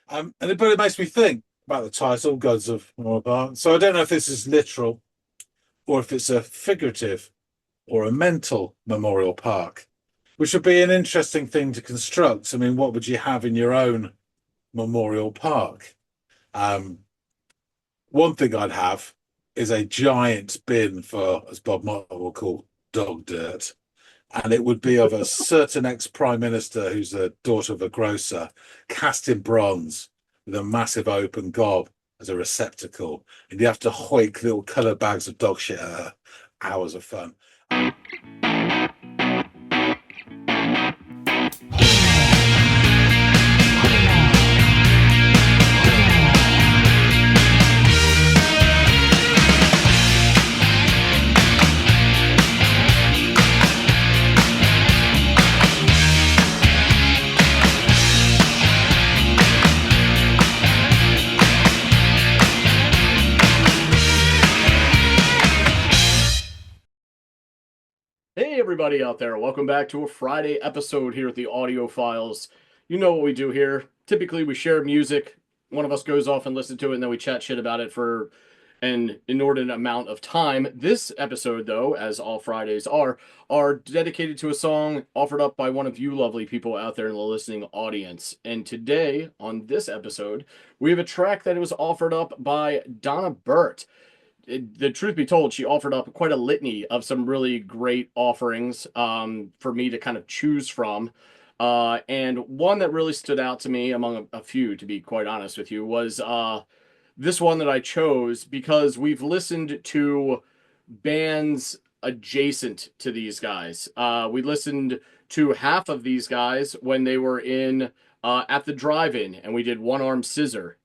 But it makes me think about the title, Gods of Memorial Park. So I don't know if this is literal or if it's a figurative or a mental memorial park, which would be an interesting thing to construct. I mean, what would you have in your own memorial park? Um, One thing I'd have is a giant bin for, as Bob Marley will call, dog dirt. And it would be of a certain ex-prime minister who's the daughter of a grocer, cast in bronze with a massive open gob as a receptacle. And you have to hoik little coloured bags of dog shit at her. Hours of fun. Hey everybody out there, welcome back to a Friday episode here at the Audiophiles. You know what we do here. Typically we share music, one of us goes off and listens to it, and then we chat shit about it for an inordinate amount of time. This episode, though, as all Fridays are dedicated to a song offered up by one of you lovely people out there in the listening audience. And today, on this episode, we have a track that was offered up by Donna Burt. The truth be told, she offered up quite a litany of some really great offerings for me to kind of choose from. And one that really stood out to me among a few, to be quite honest with you, was this one that I chose because we've listened to bands adjacent to these guys. We listened to half of these guys when they were in at the drive-in, and we did One Arm Scissor.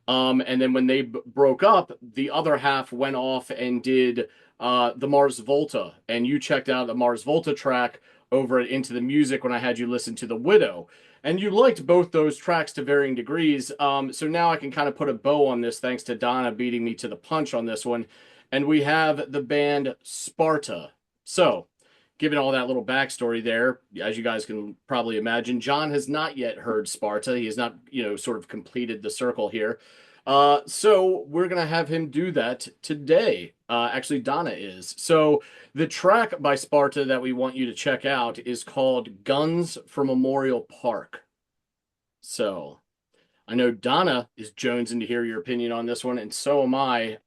And then when they broke up, the other half went off and did the Mars Volta. And you checked out the Mars Volta track over at Into the Music when I had you listen to The Widow. And you liked both those tracks to varying degrees. So now I can kind of put a bow on this thanks to Donna beating me to the punch on this one. And we have the band Sparta. So, given all that little backstory there, as you guys can probably imagine, John has not yet heard Sparta. He has not, sort of completed the circle here. So we're going to have him do that today. Actually, Donna is. So the track by Sparta that we want you to check out is called Guns for Memorial Park. So I know Donna is jonesing to hear your opinion on this one, and so am I.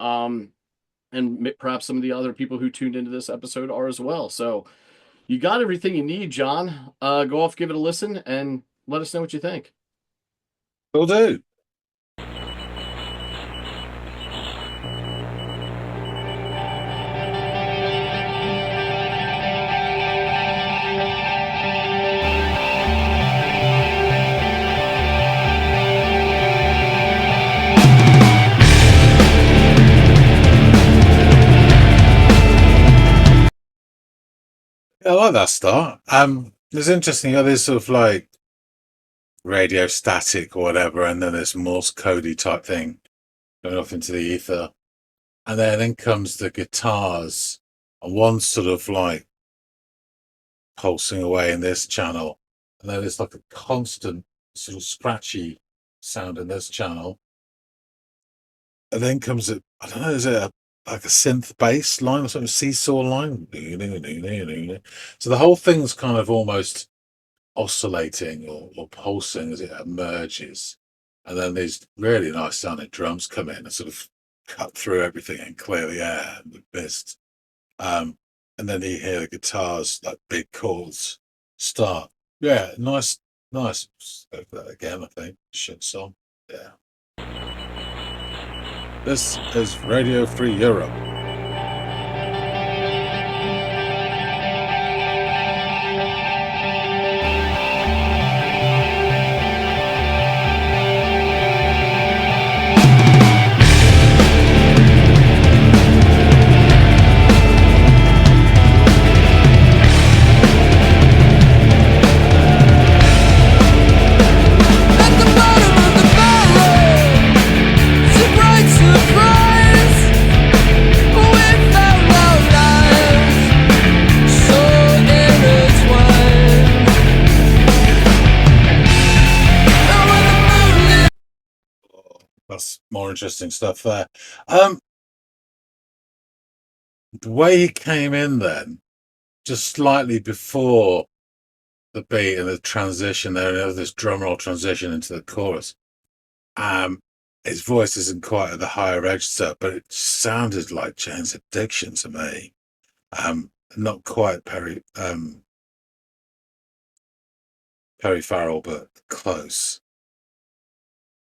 And perhaps some of the other people who tuned into this episode are as well. So you got everything you need, John. Go off, give it a listen, and let us know what you think. Will do. I like that start. It's interesting how there's sort of like radio static or whatever, and then there's Morse codey type thing going off into the ether. And then comes the guitars, and one's sort of like pulsing away in this channel, and then there's like a constant sort of scratchy sound in this channel. And then comes it, I don't know, is it like a synth bass line or something, seesaw line? So the whole thing's kind of almost oscillating or pulsing as it emerges. And then these really nice sounding drums come in and sort of cut through everything and clear the air and the mist. And then you hear the guitars, like big chords, start. Yeah, nice. Go for that again, I think. Shit song. Yeah. This is Radio Free Europe. At the bottom of the barrel, it's a bright surprise. that's more interesting stuff there. Um, the way he came in then, just slightly before the beat and the transition there, and this drum roll transition into the chorus. Um, his voice isn't quite at the higher register, but it sounded like Jane's Addiction to me. Not quite Perry Farrell, but close.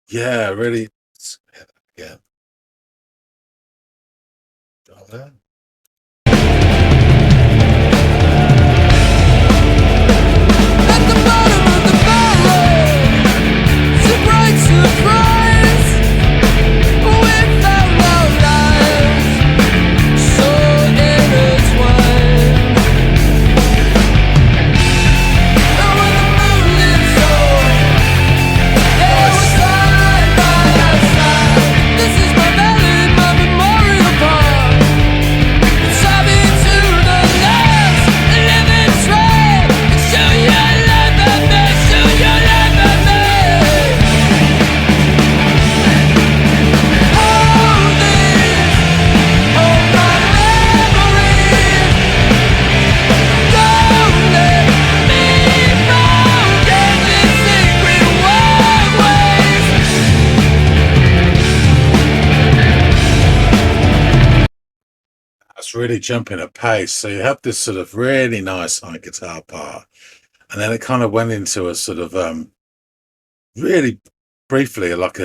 Yeah, really. Yeah. Got that? At the bottom of the barrel, surprise, surprise, we found our lives so intertwined. And when the moonlit soul, they were side by side. This is my ballad, my memorial part. Shove into the last living trail. Show your love at me, show your love at me. Hold this, hold my memories. Don't let me forget these secret walkways. That's really jumping at pace. So you have this sort of really nice high guitar part, and then it kind of went into a sort of really briefly like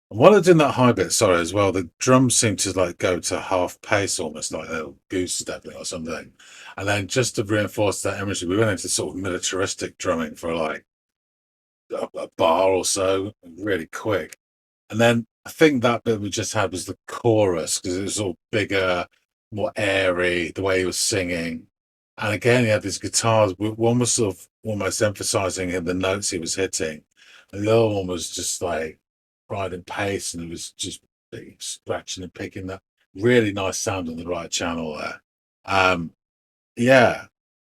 while it's in that high bit, sorry, as well, the drums seem to like go to half pace almost like a little goose stepping or something. And then just to reinforce that imagery, we went into sort of militaristic drumming for like a bar or so, really quick. And then I think that bit we just had was the chorus because it was all bigger, more airy, the way he was singing. And again, he had these guitars. One was sort of almost emphasizing the notes he was hitting, and the other one was just like pride and pace, and it was just scratching and picking that really nice sound on the right channel there. Um, yeah,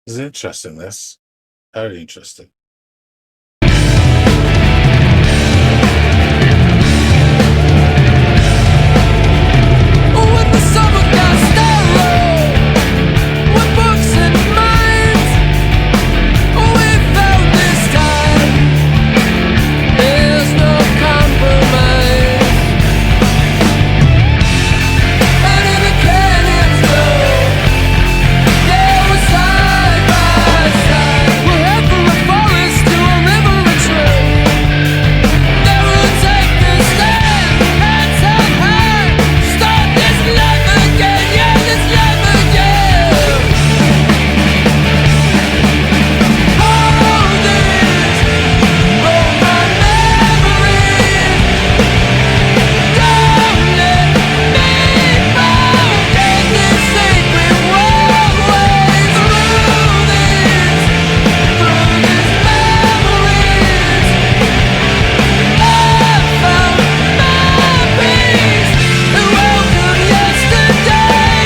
it's interesting. This very interesting. When the summer got sterile, with books and minds, we found this time there's no compromise. And in the canyons glow, yeah, we're side by side. We'll head from the forest to a river and trail. There we'll take a stand, hands held high. Start this life again, yeah, this life again. Hold this, hold my memories. Don't let me forget these sacred walkways. Through these memories, I found my peace and welcome yesterday.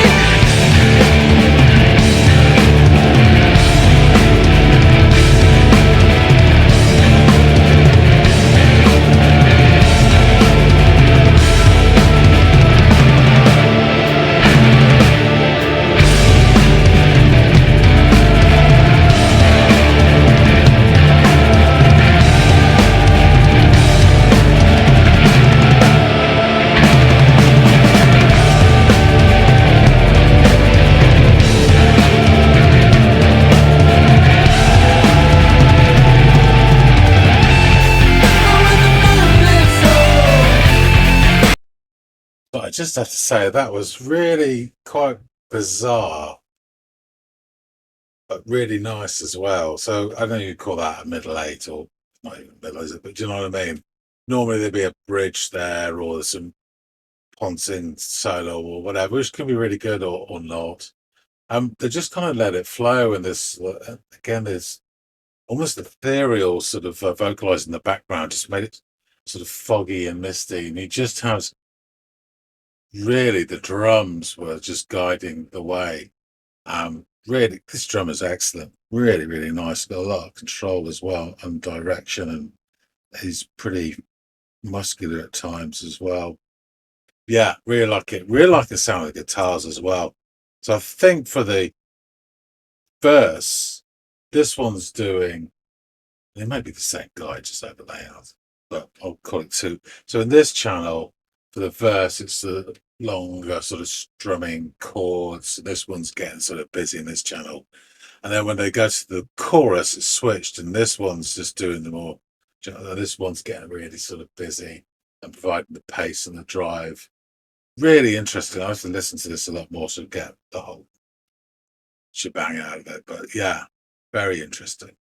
When the moonlit soul, But I just have to say that was really quite bizarre, but really nice as well. So I don't know you'd call that a middle eight or not even middle, is it? But do you know what I mean? Normally there'd be a bridge there or some Ponting solo or whatever, which can be really good or not. They just kind of let it flow, and this again, there's almost ethereal sort of vocalizing in the background, just made it sort of foggy and misty, and he just has really the drums were just guiding the way. Really, this drum is excellent. Really, really nice. Got a lot of control as well and direction, and he's pretty muscular at times as well. Yeah, really like it. Really like the sound of the guitars as well. So I think for the verse, this one's doing, it might be the same guy, just overlay out, but I'll call it two. So in this channel, for the verse, it's the longer sort of strumming chords. This one's getting sort of busy in this channel. And then when they go to the chorus, it's switched, and this one's just doing the more, this one's getting really sort of busy and providing the pace and the drive. Really interesting. I have to listen to this a lot more to get the whole shebang out of it. But yeah, very interesting.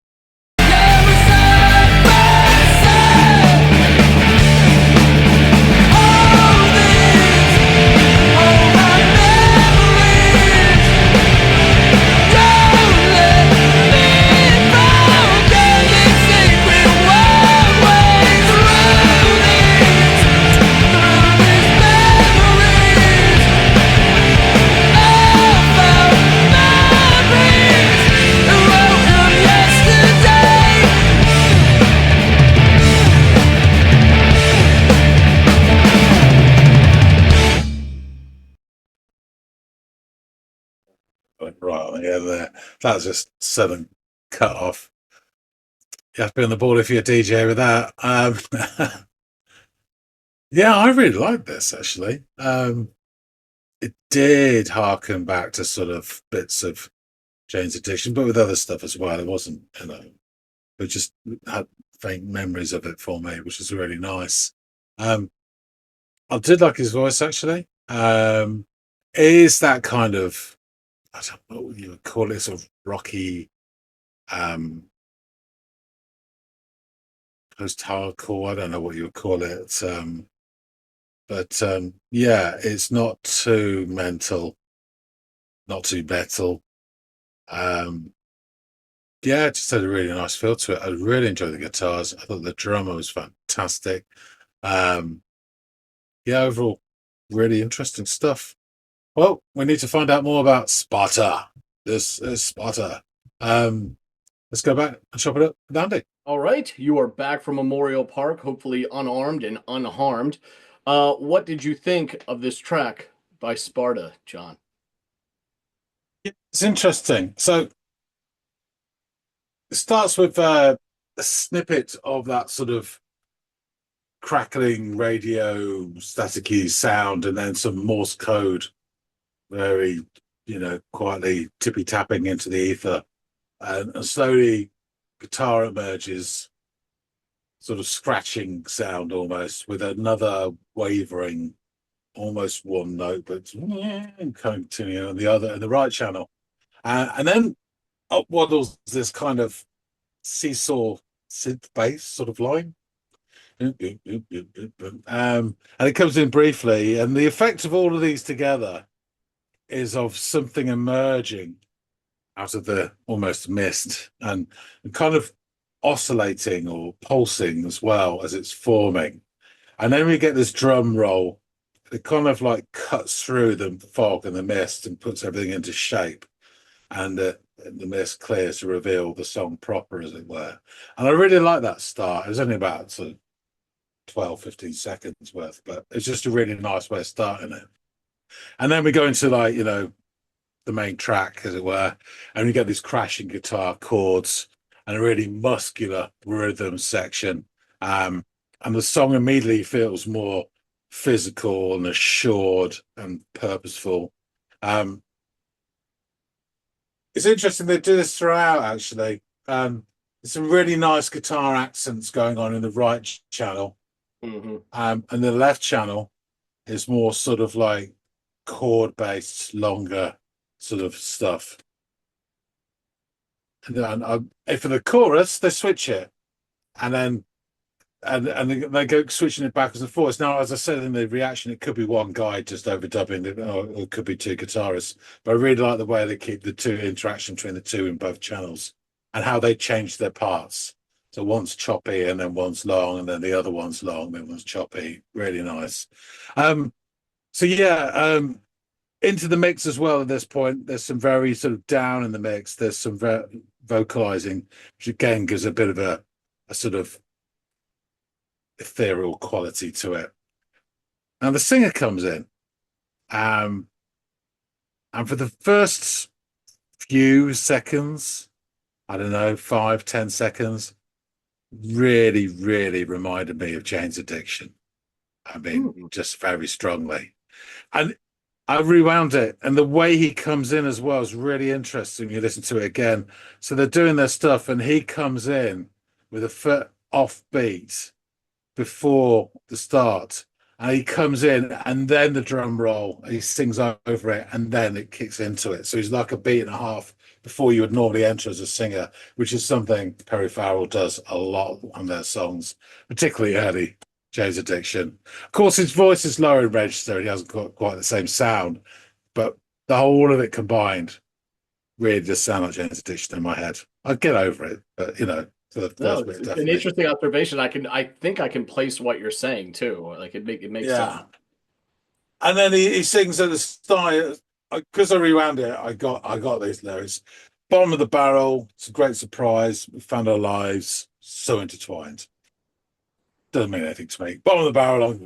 Right, yeah, there. That's just sudden cut off. You have to be on the ball if you're a DJ with that. Yeah, I really like this actually. It did harken back to sort of bits of Jane's Addiction, but with other stuff as well. It wasn't, it just had faint memories of it for me, which was really nice. I did like his voice actually. Is that kind of, I don't know what you would call it, sort of rocky, post-hardcore. I don't know what you would call it. But yeah, it's not too mental, not too metal. Yeah, it just had a really nice feel to it. I really enjoyed the guitars. I thought the drummer was fantastic. Yeah, overall, really interesting stuff. Well, we need to find out more about Sparta. This is Sparta. Let's go back and chop it up with Andy. All right, you are back from Memorial Park, hopefully unarmed and unharmed. What did you think of this track by Sparta, John? It's interesting. So it starts with a snippet of that sort of crackling radio staticky sound, and then some Morse code, very, quietly tippy tapping into the ether, and slowly guitar emerges, sort of scratching sound almost, with another wavering, almost one note, but continuing on the other in the right channel, and then up waddles this kind of seesaw synth bass sort of line. And it comes in briefly, and the effect of all of these together is of something emerging out of the almost mist and kind of oscillating or pulsing as well as it's forming. And then we get this drum roll. It kind of like cuts through the fog and the mist and puts everything into shape. And the mist clears to reveal the song proper, as it were. And I really like that start. It was only about sort of 12, 15 seconds worth, but it's just a really nice way of starting it. And then we go into the main track, as it were, and we get these crashing guitar chords and a really muscular rhythm section. And the song immediately feels more physical and assured and purposeful. It's interesting they do this throughout, actually. There's some really nice guitar accents going on in the right channel. Mm-hmm. And the left channel is more sort of like chord-based, longer sort of stuff. And then for the chorus, they switch it, and then they go switching it backwards and forwards. Now, as I said in the reaction, it could be one guy just overdubbing it, or it could be two guitarists. But I really like the way they keep the two interaction between the two in both channels, and how they change their parts. So one's choppy, and then one's long, and then the other one's long, then one's choppy. Really nice. So yeah, into the mix as well at this point. There's some very sort of down in the mix. There's some vocalizing, which again gives a bit of a sort of ethereal quality to it. Now the singer comes in, and for the first few seconds, I don't know, 5-10 seconds, really, really reminded me of Jane's Addiction. I mean, just very strongly. And I rewound it, and the way he comes in as well is really interesting. You listen to it again. So they're doing their stuff, and he comes in with a foot off beat before the start. And he comes in, and then the drum roll, he sings over it, and then it kicks into it. So he's like a beat and a half before you would normally enter as a singer, which is something Perry Farrell does a lot on their songs, particularly early Jane's Addiction. Of course, his voice is lower in register, he hasn't got quite the same sound, but the whole of it combined really does sound like Jane's Addiction in my head. I'd get over it, but for the first bit, It's definitely. an interesting observation. I think I can place what you're saying too. Like it makes sense. And then he sings at the start, because I rewound it, I got these lyrics. Bottom of the barrel, it's a great surprise. We found our lives so intertwined. Doesn't mean anything to me. Bottom of the barrel,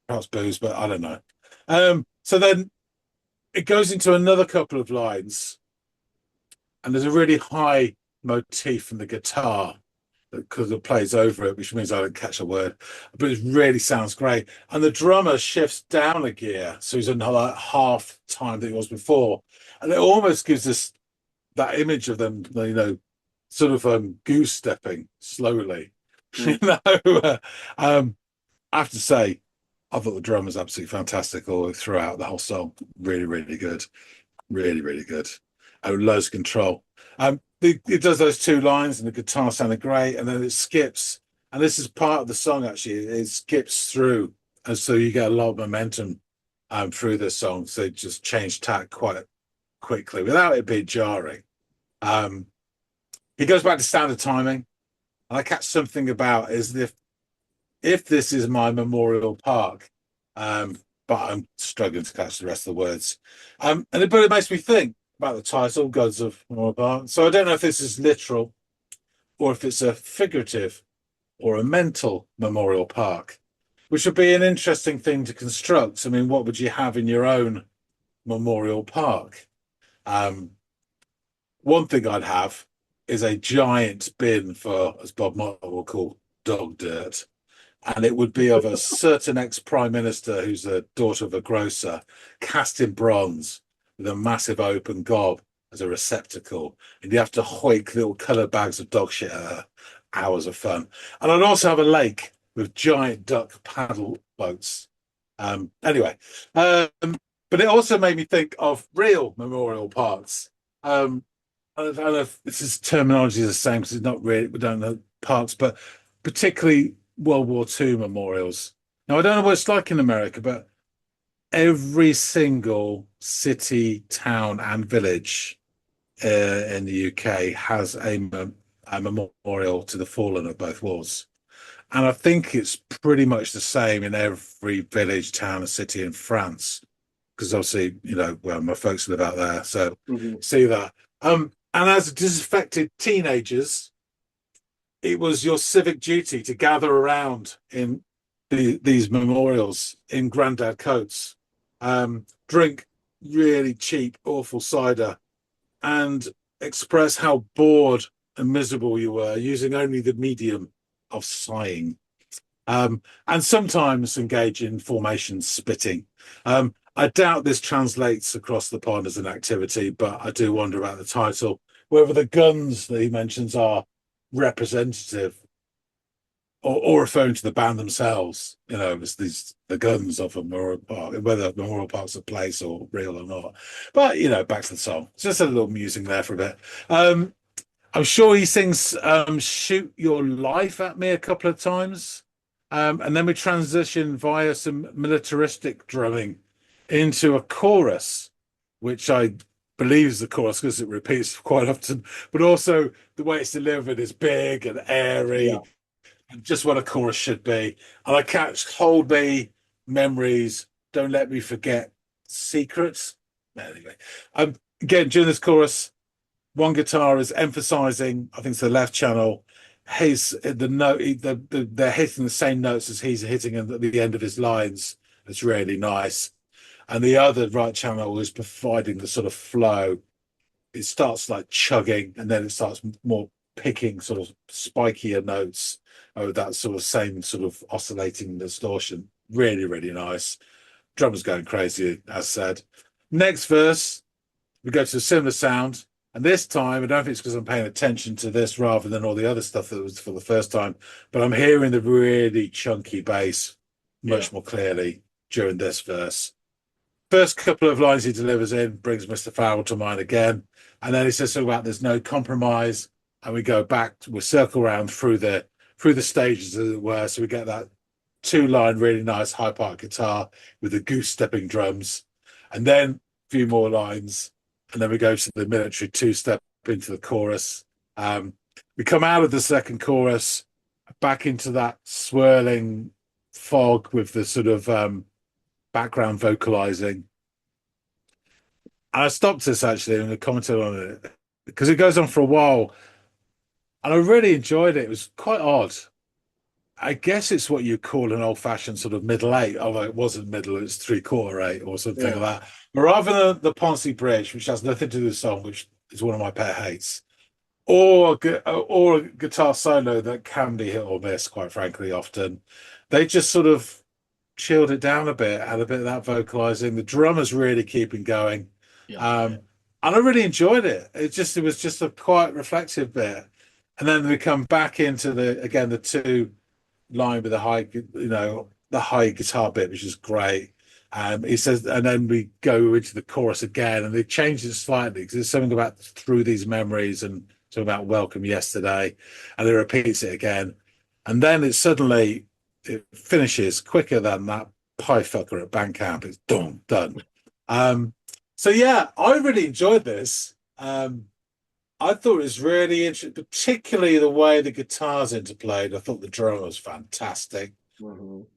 perhaps booze, but I don't know. So then it goes into another couple of lines, and there's a really high motif from the guitar because it plays over it, which means I don't catch a word, but it really sounds great. And the drummer shifts down a gear, so he's another half time that he was before, and it almost gives us that image of them, sort of goose stepping slowly. I have to say, I thought the drum was absolutely fantastic all throughout the whole song. Really, really good. Really, really good. Oh, loads of control. It does those two lines, and the guitar sounded great, and then it skips. And this is part of the song, actually. It skips through, and so you get a lot of momentum through the song. So it just changed tack quite quickly without it being jarring. He goes back to standard timing, and I catch something about as if this is my Memorial Park, but I'm struggling to catch the rest of the words. But it makes me think about the title, Gods of Memorial Park. So I don't know if this is literal or if it's a figurative or a mental memorial park, which would be an interesting thing to construct. I mean, what would you have in your own memorial park? One thing I'd have is a giant bin for, as Bob Marley will call, dog dirt. And it would be of a certain ex-prime minister who's the daughter of a grocer, cast in bronze with a massive open gob as a receptacle. And you have to hoik little coloured bags of dog shit at her. Hours of fun. And I'd also have a lake with giant duck paddle boats. Anyway, but it also made me think of real memorial parks. I don't know if this is terminology is the same because it's not really, we don't know parks, but particularly World War II memorials. Now, I don't know what it's like in America, but every single city, town, and village in the UK has a memorial to the fallen of both wars. And I think it's pretty much the same in every village, town, and city in France. Because obviously, well, my folks live out there, so see that. And as disaffected teenagers, it was your civic duty to gather around in these memorials in granddad coats, drink really cheap, awful cider, and express how bored and miserable you were using only the medium of sighing, and sometimes engage in formation spitting. I doubt this translates across the pond as an activity, but I do wonder about the title, whether the guns that he mentions are representative or referring to the band themselves. It's the guns of a memorial park, whether memorial park's a place or real or not. But back to the song. It's just a little musing there for a bit. I'm sure he sings Shoot Your Life at Me a couple of times. And then we transition via some militaristic drumming into a chorus, which I believe is the chorus because it repeats quite often, but also the way it's delivered is big and airy, and just what a chorus should be. And I catch Hold Me, Memories, Don't Let Me Forget, Secrets. Anyway, again, during this chorus, one guitar is emphasizing, I think it's the left channel, his the note they're hitting the same notes as he's hitting at the end of his lines. It's really nice. And the other right channel is providing the sort of flow. It starts like chugging, and then it starts more picking sort of spikier notes of that sort of same sort of oscillating distortion. Really, really nice. Drummer's going crazy, as said. Next verse, we go to a similar sound. And this time, I don't think it's because I'm paying attention to this rather than all the other stuff that was for the first time, but I'm hearing the really chunky bass much more clearly during this verse. First couple of lines he delivers in brings Mr. Farrell to mind again. And then he says something about there's no compromise. And we go back, we circle around through the stages, as it were. So we get that 2-line, really nice high part guitar with the goose stepping drums. And then a few more lines. And then we go to the military 2-step into the chorus. We come out of the second chorus back into that swirling fog with the sort of background vocalizing. And I stopped this actually and I commented on it because it goes on for a while. And I really enjoyed it. It was quite odd. I guess it's what you call an old-fashioned sort of middle eight, although it wasn't middle, it's 3/4 eight or something like that. But rather than the Ponzi Bridge, which has nothing to do with the song, which is one of my pet hates, or a guitar solo that can be hit or miss, quite frankly, often, they just sort of chilled it down a bit, had a bit of that vocalizing. The drummer's really keeping going. And I really enjoyed it. It was just a quite reflective bit. And then we come back into the 2-line with the high, the high guitar bit, which is great. He says, and then we go into the chorus again, and they changed it slightly because there's something about through these memories and something about welcome yesterday, and he repeats it again, and then it finishes quicker than that pie fucker at band camp. It's done. So yeah, I really enjoyed this. I thought it was really interesting, particularly the way the guitars interplayed. I thought the drummer was fantastic.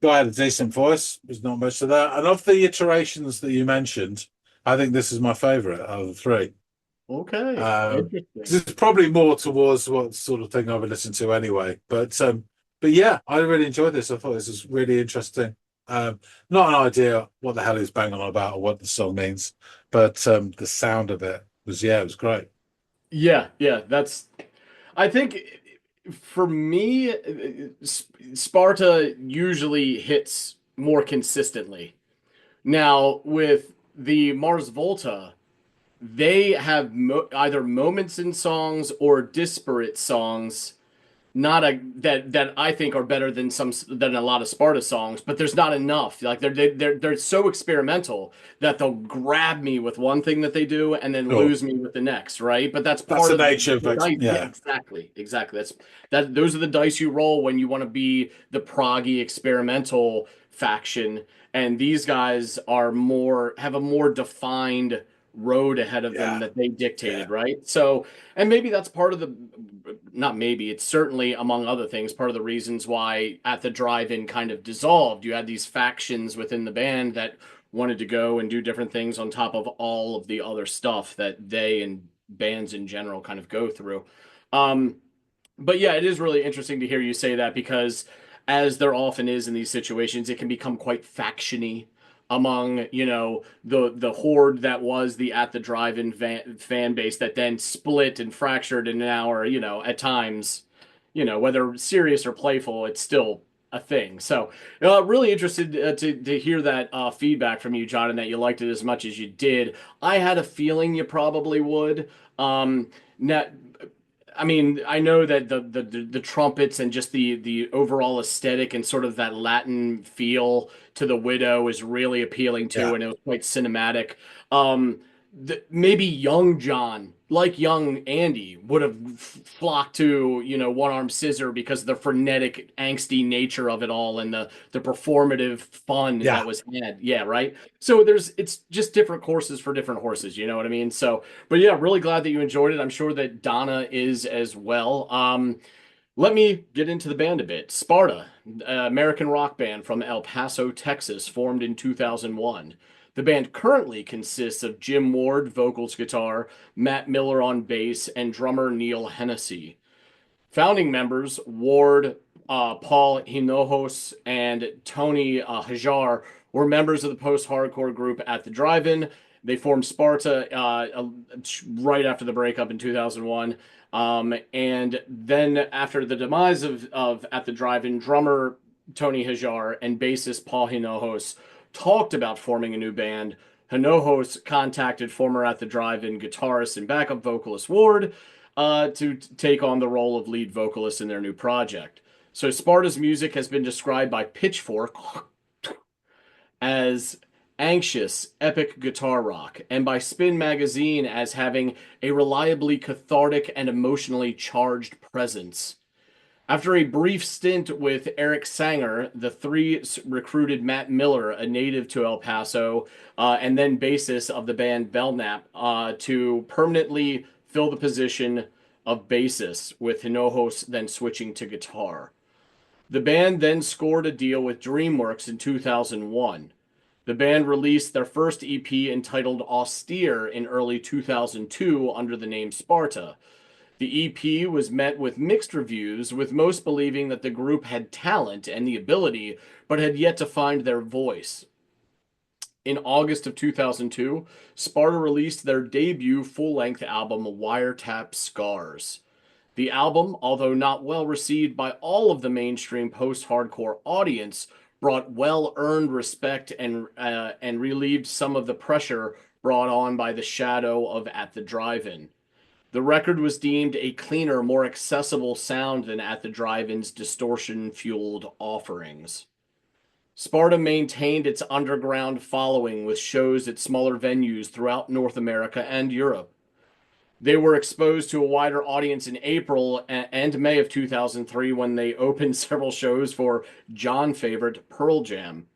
Guy had a decent voice. There's not much to that. And of the iterations that you mentioned, I think this is my favorite out of the three. Okay. Interesting. It's probably more towards what sort of thing I would listen to anyway. But yeah, I really enjoyed this. I thought this was really interesting. Not an idea what the hell he's banging on about or what the song means, but the sound of it was great. Yeah, I think for me, Sparta usually hits more consistently. Now, with the Mars Volta, they have either moments in songs or disparate songs not that I think are better than a lot of Sparta songs, but there's not enough. Like they're so experimental that they'll grab me with one thing that they do and then lose me with the next, right? But that's part of the nature of it. Yeah, exactly. Those are the dice you roll when you want to be the proggy experimental faction, and these guys have a more defined road ahead of them that they dictated, right? So, and maybe that's part of not maybe, it's certainly among other things, part of the reasons why At the Drive-In kind of dissolved. You had these factions within the band that wanted to go and do different things on top of all of the other stuff that they and bands in general kind of go through. But yeah, it is really interesting to hear you say that because as there often is in these situations, it can become quite factiony among the horde that was the At the Drive-In fan base that then split and fractured and now are at times whether serious or playful, it's still a thing. So really interested to hear that feedback from you, John, and that you liked it as much as you did. I had a feeling you probably would. I mean, I know that the trumpets and just the overall aesthetic and sort of that Latin feel to the Widow is really appealing to, and it was quite cinematic. Maybe young John, like young Andy, would have flocked to One Arm Scissor because of the frenetic, angsty nature of it all and the performative fun that was had. Yeah, right. So it's just different courses for different horses. You know what I mean? So, but yeah, really glad that you enjoyed it. I'm sure that Donna is as well. Let me get into the band a bit. Sparta, American rock band from El Paso, Texas, formed in 2001. The band currently consists of Jim Ward, vocals, guitar, Matt Miller on bass, and drummer Neil Hennessy. Founding members Ward, Paul Hinojos, and Tony Hajar were members of the post-hardcore group At the Drive-In. They formed Sparta right after the breakup in 2001. And then after the demise of At the Drive-In, drummer Tony Hajar and bassist Paul Hinojos talked about forming a new band. Hinojos contacted former At the Drive-In guitarist and backup vocalist Ward to take on the role of lead vocalist in their new project. So Sparta's music has been described by Pitchfork as anxious, epic guitar rock, and by Spin magazine as having a reliably cathartic and emotionally charged presence. After a brief stint with Eric Sanger, the three recruited Matt Miller, a native to El Paso, and then bassist of the band Belknap, to permanently fill the position of bassist, with Hinojos then switching to guitar. The band then scored a deal with DreamWorks in 2001. The band released their first EP entitled Austere in early 2002 under the name Sparta. The EP was met with mixed reviews, with most believing that the group had talent and the ability, but had yet to find their voice. In August of 2002, Sparta released their debut full-length album, Wiretap Scars. The album, although not well received by all of the mainstream post-hardcore audience, brought well-earned respect and relieved some of the pressure brought on by the shadow of At the Drive-In. The record was deemed a cleaner, more accessible sound than At the Drive-In's distortion-fueled offerings. Sparta maintained its underground following with shows at smaller venues throughout North America and Europe. They were exposed to a wider audience in April and May of 2003 when they opened several shows for John favorite Pearl Jam.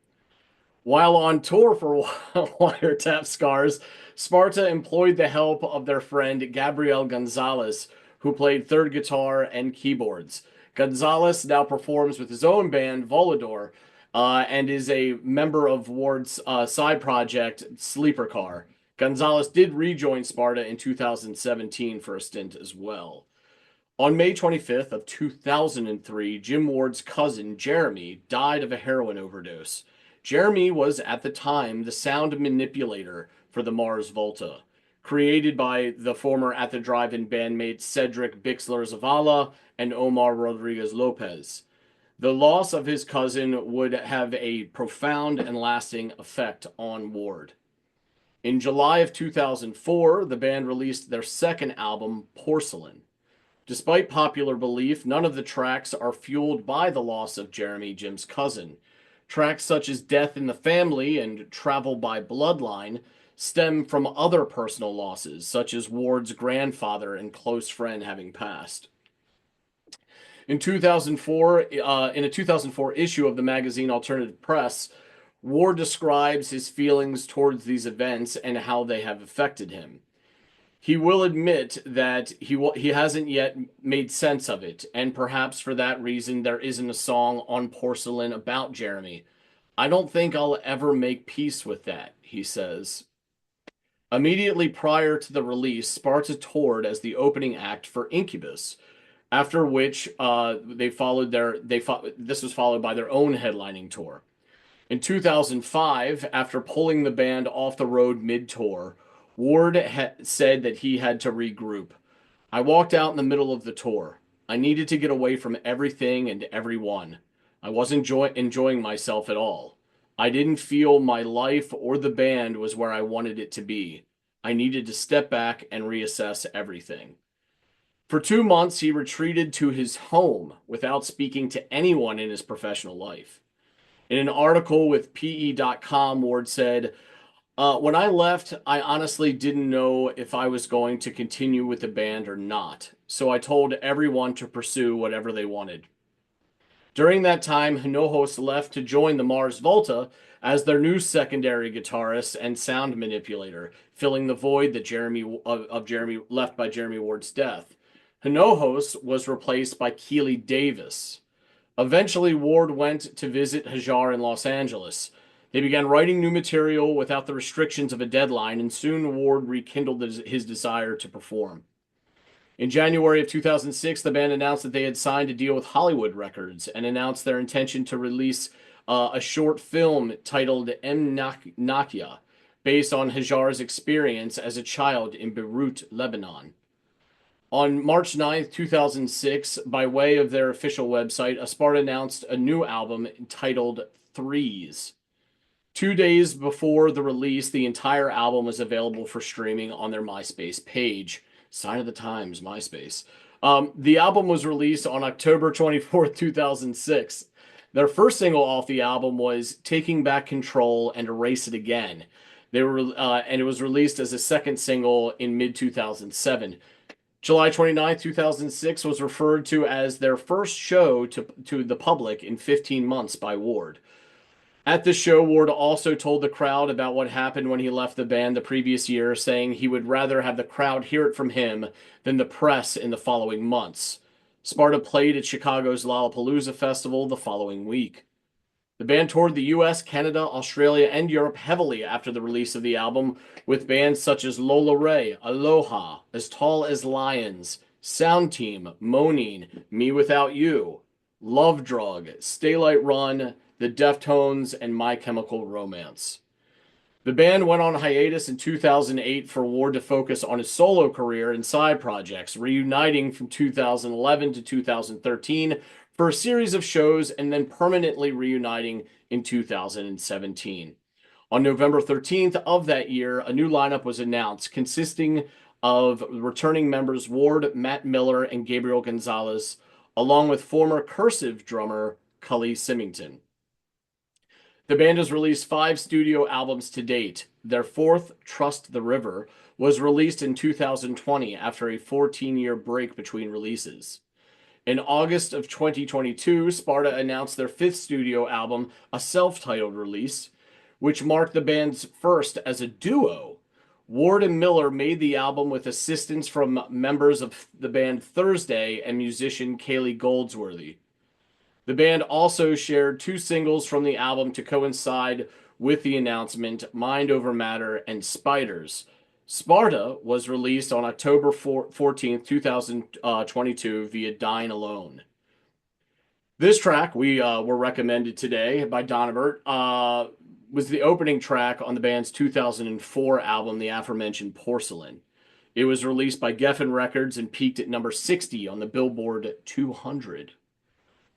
While on tour for Wiretap Scars, Sparta employed the help of their friend Gabriel Gonzalez, who played third guitar and keyboards. Gonzalez now performs with his own band, Volador, and is a member of Ward's side project, Sleeper Car. Gonzalez did rejoin Sparta in 2017 for a stint as well. On May 25th of 2003, Jim Ward's cousin, Jeremy, died of a heroin overdose. Jeremy was, at the time, the sound manipulator for the Mars Volta, created by the former At the Drive-In bandmates Cedric Bixler Zavala and Omar Rodriguez Lopez. The loss of his cousin would have a profound and lasting effect on Ward. In July of 2004, the band released their second album, Porcelain. Despite popular belief, none of the tracks are fueled by the loss of Jeremy, Jim's cousin. Tracks such as Death in the Family and Travel by Bloodline stem from other personal losses, such as Ward's grandfather and close friend having passed. In 2004, in a 2004 issue of the magazine Alternative Press, Ward describes his feelings towards these events and how they have affected him. He will admit that he hasn't yet made sense of it, and perhaps for that reason there isn't a song on Porcelain about Jeremy. I don't think I'll ever make peace with that, he says. Immediately prior to the release, Sparta toured as the opening act for Incubus, after which this was followed by their own headlining tour. In 2005, after pulling the band off the road mid-tour, Ward said that he had to regroup. I walked out in the middle of the tour. I needed to get away from everything and everyone. I wasn't enjoying myself at all. I didn't feel my life or the band was where I wanted it to be. I needed to step back and reassess everything. For 2 months, he retreated to his home without speaking to anyone in his professional life. In an article with PE.com, Ward said, when I left, I honestly didn't know if I was going to continue with the band or not, so I told everyone to pursue whatever they wanted. During that time, Hinojos left to join the Mars Volta as their new secondary guitarist and sound manipulator, filling the void that Jeremy left by Jeremy Ward's death. Hinojos was replaced by Keely Davis. Eventually, Ward went to visit Hajar in Los Angeles. They began writing new material without the restrictions of a deadline, and soon Ward rekindled his desire to perform. In January of 2006, the band announced that they had signed a deal with Hollywood Records and announced their intention to release a short film titled Nakia, based on Hajar's experience as a child in Beirut, Lebanon. On March 9th, 2006, by way of their official website, Sparta announced a new album titled Threes. 2 days before the release, the entire album was available for streaming on their MySpace page. Sign of the times, MySpace. The album was released on October 24th, 2006. Their first single off the album was Taking Back Control and Erase It Again. And it was released as a second single in mid 2007. July 29th, 2006 was referred to as their first show to the public in 15 months by Ward. At the show, Ward also told the crowd about what happened when he left the band the previous year, saying he would rather have the crowd hear it from him than the press in the following months. Sparta played at Chicago's Lollapalooza Festival the following week. The band toured the US, Canada, Australia, and Europe heavily after the release of the album, with bands such as Lola Ray, Aloha, As Tall as Lions, Sound Team, Moaning, Me Without You, Love Drug, Staylight Run, The Deftones, and My Chemical Romance. The band went on hiatus in 2008 for Ward to focus on his solo career and side projects, reuniting from 2011 to 2013 for a series of shows and then permanently reuniting in 2017. On November 13th of that year, a new lineup was announced consisting of returning members Ward, Matt Miller, and Gabriel Gonzalez, along with former Cursive drummer Cully Symington. The band has released 5 studio albums to date. Their fourth, Trust the River, was released in 2020 after a 14-year break between releases. In August of 2022, Sparta announced their 5th studio album, a self-titled release, which marked the band's first as a duo. Ward and Miller made the album with assistance from members of the band Thursday and musician Kaylee Goldsworthy. The band also shared 2 singles from the album to coincide with the announcement, Mind Over Matter and Spiders. Sparta was released on October 14th, 2022 via Dine Alone. This track we were recommended today by Donavert was the opening track on the band's 2004 album, the aforementioned Porcelain. It was released by Geffen Records and peaked at number 60 on the Billboard 200.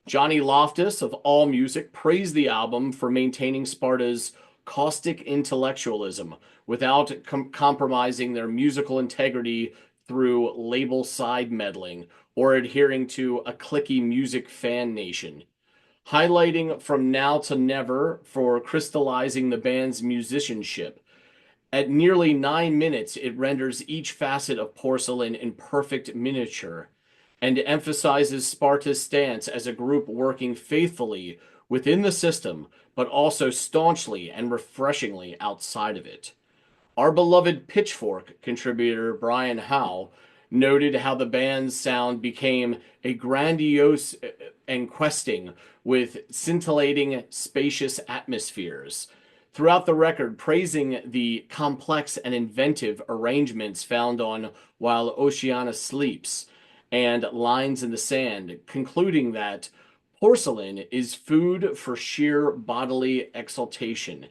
Johnny Loftus of AllMusic praised the album for maintaining Sparta's caustic intellectualism without compromising their musical integrity through label side meddling or adhering to a cliquey music fan nation. Highlighting From Now to Never for crystallizing the band's musicianship. At nearly 9 minutes, it renders each facet of Porcelain in perfect miniature and emphasizes Sparta's stance as a group working faithfully within the system, but also staunchly and refreshingly outside of it. Our beloved Pitchfork contributor Brian Howe noted how the band's sound became a grandiose and questing with scintillating, spacious atmospheres. Throughout the record, praising the complex and inventive arrangements found on While Oceana Sleeps and Lines in the Sand, concluding that porcelain is food for sheer bodily exaltation.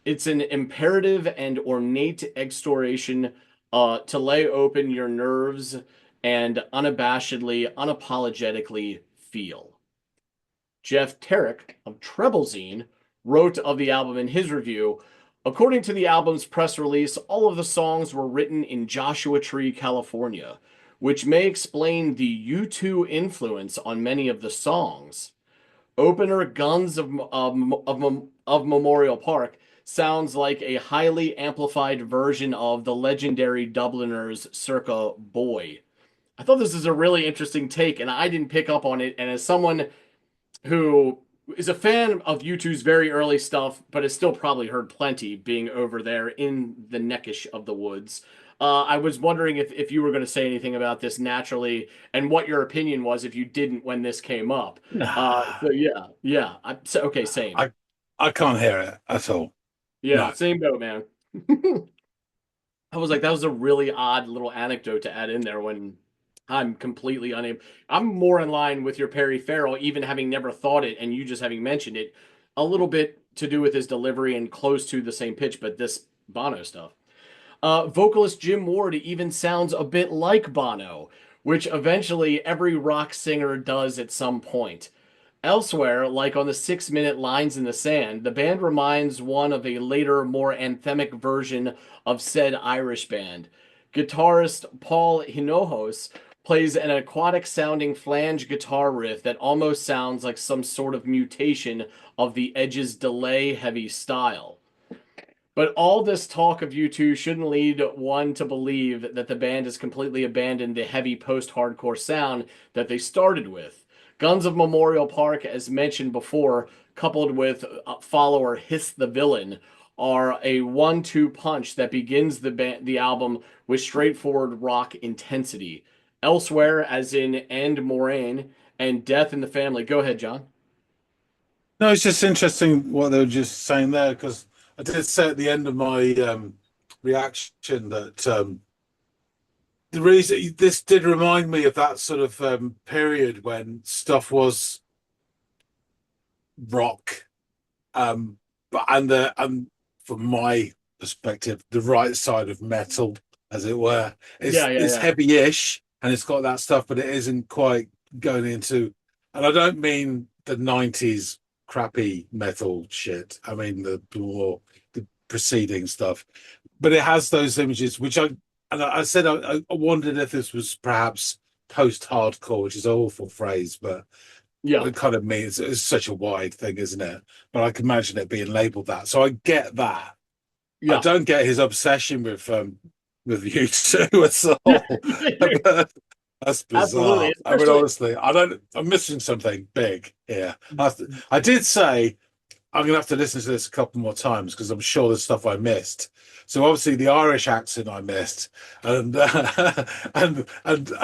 It's an imperative and ornate exhortation to lay open your nerves and unabashedly, unapologetically feel. Jeff Tarek of Treblezine wrote of the album in his review, according to the album's press release, all of the songs were written in Joshua Tree, California, which may explain the U2 influence on many of the songs. Opener Guns of Memorial Park sounds like a highly amplified version of the legendary Dubliners circa Boy. I thought this is a really interesting take, and I didn't pick up on it. And as someone who is a fan of U2's very early stuff, but has still probably heard plenty being over there in the neckish of the woods, I was wondering if you were going to say anything about this naturally and what your opinion was if you didn't when this came up. So yeah. Okay, same. I can't hear it at all. Yeah, No. same boat, man. I was like, that was a really odd little anecdote to add in there when I'm completely unable. I'm more in line with your Perry Farrell, even having never thought it, and you just having mentioned it. A little bit to do with his delivery and close to the same pitch, but this Bono stuff. Vocalist Jim Ward even sounds a bit like Bono, which eventually every rock singer does at some point. Elsewhere, like on the 6 minute Lines in the Sand, the band reminds one of a later, more anthemic version of said Irish band. Guitarist Paul Hinojos plays an aquatic sounding flange guitar riff that almost sounds like some sort of mutation of the Edge's delay heavy style. But all this talk of U2 shouldn't lead one to believe that the band has completely abandoned the heavy post-hardcore sound that they started with. Guns of Memorial Park, as mentioned before, coupled with follower Hiss the Villain, are a 1-2 punch that begins the album with straightforward rock intensity. Elsewhere, as in End Moraine and Death in the Family. Go ahead, John. No, it's just interesting what they were just saying there, because I did say at the end of my reaction that the reason this did remind me of that sort of period when stuff was rock, but and from my perspective, the right side of metal, as it were, it's Yeah. heavy-ish and it's got that stuff, but it isn't quite going into. And I don't mean the '90s crappy metal shit. I mean the more the preceding stuff, but it has those images which I said I wondered if this was perhaps post-hardcore, which is an awful phrase, but Yeah. it kind of means it's such a wide thing, isn't it? But I can imagine it being labeled that. So I get that. Yeah. I don't get his obsession with U2 at all. But that's bizarre. Absolutely. I mean, honestly, I'm missing something big here. I did say I'm gonna have to listen to this a couple more times because I'm sure there's stuff I missed. So obviously the Irish accent I missed, and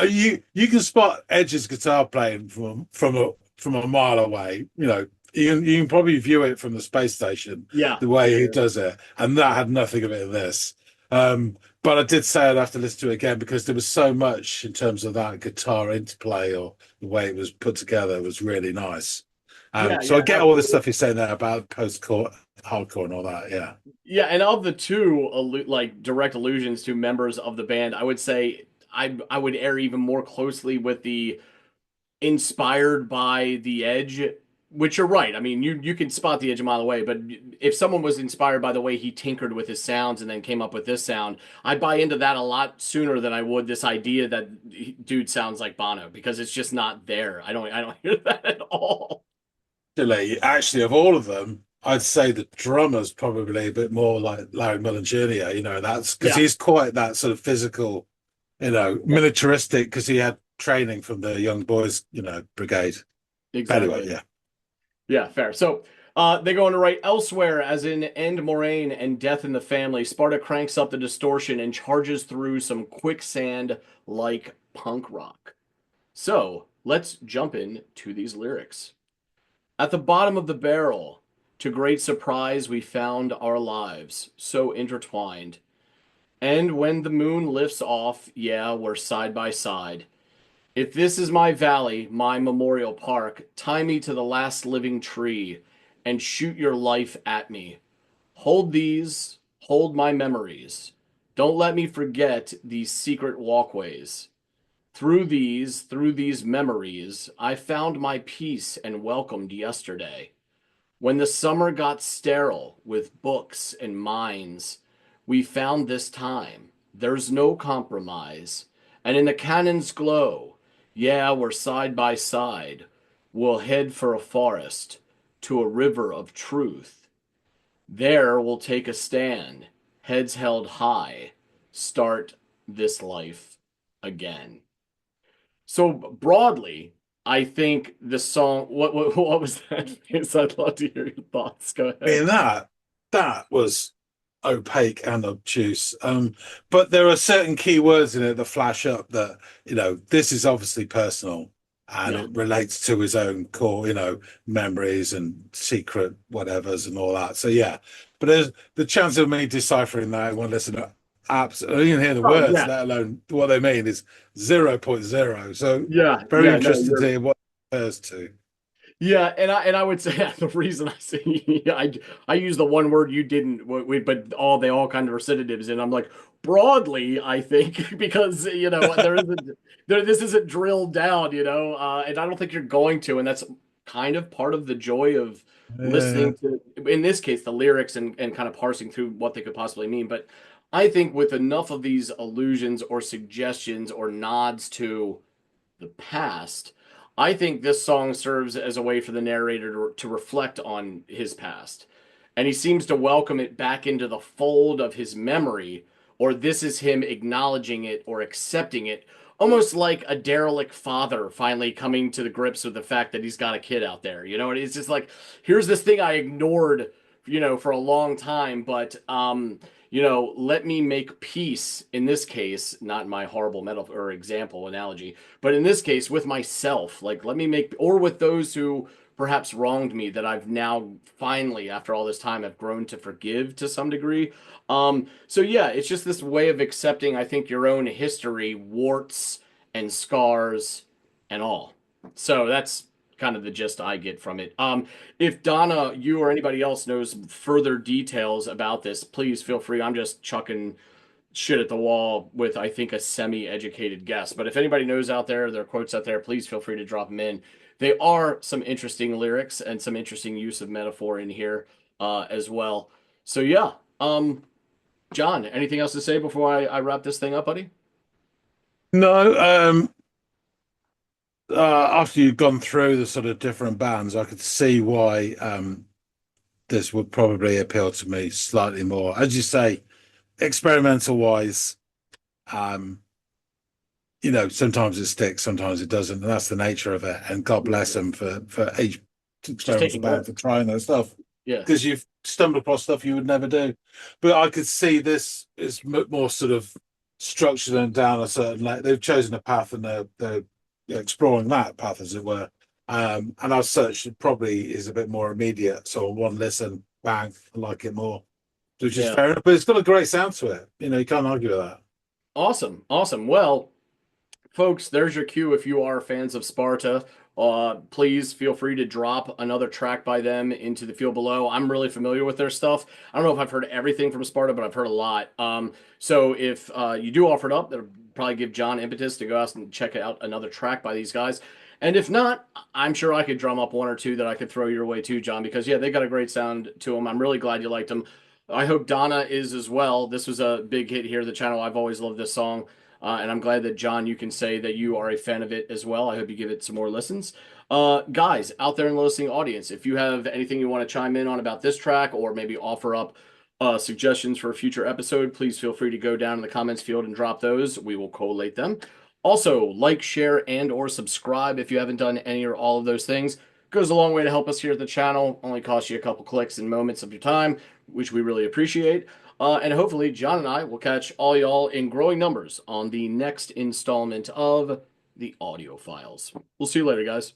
you can spot Edge's guitar playing from a mile away. You know, you can probably view it from the space station. Yeah. The way he does it, and that had nothing of it in this. But I did say I'd have to listen to it again because there was so much in terms of that guitar interplay or the way it was put together was really nice. So I get all the stuff you're saying there about post-core, hardcore, and all that. Yeah. Yeah, and of the two like direct allusions to members of the band, I would say I would err even more closely with the inspired by the Edge, which you're right. I mean, you can spot the Edge a mile away, but if someone was inspired by the way he tinkered with his sounds and then came up with this sound, I'd buy into that a lot sooner than I would this idea that dude sounds like Bono, because it's just not there. I don't hear that at all. Actually, of all of them, I'd say the drummer's probably a bit more like Larry Mullen Jr. You know, that's because he's quite that sort of physical, militaristic, because he had training from the Young Boys, Brigade. Exactly. Anyway, yeah. Yeah, fair. So they go on to write elsewhere, as in End Moraine and Death in the Family. Sparta cranks up the distortion and charges through some quicksand like punk rock. So let's jump in to these lyrics. At the bottom of the barrel, to great surprise, we found our lives so intertwined. And when the moon lifts off, yeah, we're side by side. If this is my valley, my memorial park, tie me to the last living tree and shoot your life at me. Hold these, hold my memories. Don't let me forget these secret walkways. Through these memories, I found my peace and welcomed yesterday. When the summer got sterile with books and minds, we found this time. There's no compromise. And in the cannon's glow, yeah, we're side by side. We'll head for a forest, to a river of truth. There we'll take a stand, heads held high, start this life again. So broadly, I think the song. What was that? Yes, I'd love to hear your thoughts. Go ahead. I mean, that was opaque and obtuse. But there are certain key words in it that flash up that, this is obviously personal and it relates to his own core, memories and secret whatevers and all that. So yeah, but there's the chance of me deciphering that. I want to listen absolutely, you can hear the Oh, words, yeah. let alone what they mean, is 0.0. So Yeah, very yeah, no, interesting to you're hear what it refers to. yeah, and I would say the reason I say I use the one word you didn't, but they all kind of are sedatives, and I'm like broadly I think because this isn't drilled down, and I don't think you're going to, and that's kind of part of the joy of Yeah. listening to, in this case, the lyrics and kind of parsing through what they could possibly mean. But I think with enough of these allusions or suggestions or nods to the past, I think this song serves as a way for the narrator to reflect on his past. And he seems to welcome it back into the fold of his memory, or this is him acknowledging it or accepting it, almost like a derelict father finally coming to the grips with the fact that he's got a kid out there. And it's just like, here's this thing I ignored, for a long time, but let me make peace in this case, not my horrible metaphor or example analogy, but in this case with myself. Like, let me make, or with those who perhaps wronged me that I've now finally, after all this time, have grown to forgive to some degree. So yeah, it's just this way of accepting, I think, your own history, warts and scars and all. So that's kind of the gist I get from it. If Donna, you or anybody else knows further details about this, please feel free. I'm just chucking shit at the wall with, I think, a semi-educated guess. But if anybody knows out there, there are quotes out there, please feel free to drop them in. They are some interesting lyrics and some interesting use of metaphor in here as well. So yeah, John, anything else to say before I wrap this thing up, buddy? No, after you've gone through the sort of different bands, I could see why this would probably appeal to me slightly more. As you say, experimental wise, um, sometimes it sticks, sometimes it doesn't, and that's the nature of it. And God bless them for each Just experimental taking band risks. for trying that stuff, Yeah. because you've stumbled across stuff you would never do. But I could see this is more sort of structured and down a certain. Like, they've chosen a path and they're exploring that path, as it were. And as such, it probably is a bit more immediate. So on one listen, bang, I like it more, which is Yeah. fair enough. But it's got a great sound to it. You can't argue with that. Awesome. Awesome. Well, folks, there's your cue. If you are fans of Sparta, please feel free to drop another track by them into the field below. I'm really familiar with their stuff. I don't know if I've heard everything from Sparta, but I've heard a lot. So if you do offer it up, that'll probably give John impetus to go out and check out another track by these guys. And if not, I'm sure I could drum up one or two that I could throw your way too, John, because yeah, they got a great sound to them. I'm really glad you liked them. I hope Donna is as well. This was a big hit here, the channel. I've always loved this song. And I'm glad that, John, you can say that you are a fan of it as well. I hope you give it some more listens. Guys, out there in the listening audience, if you have anything you want to chime in on about this track or maybe offer up suggestions for a future episode, please feel free to go down in the comments field and drop those. We will collate them. Also, like, share, and or subscribe if you haven't done any or all of those things. Goes a long way to help us here at the channel. Only costs you a couple clicks and moments of your time, which we really appreciate. And hopefully, John and I will catch all y'all in growing numbers on the next installment of the Audio Files. We'll see you later, guys.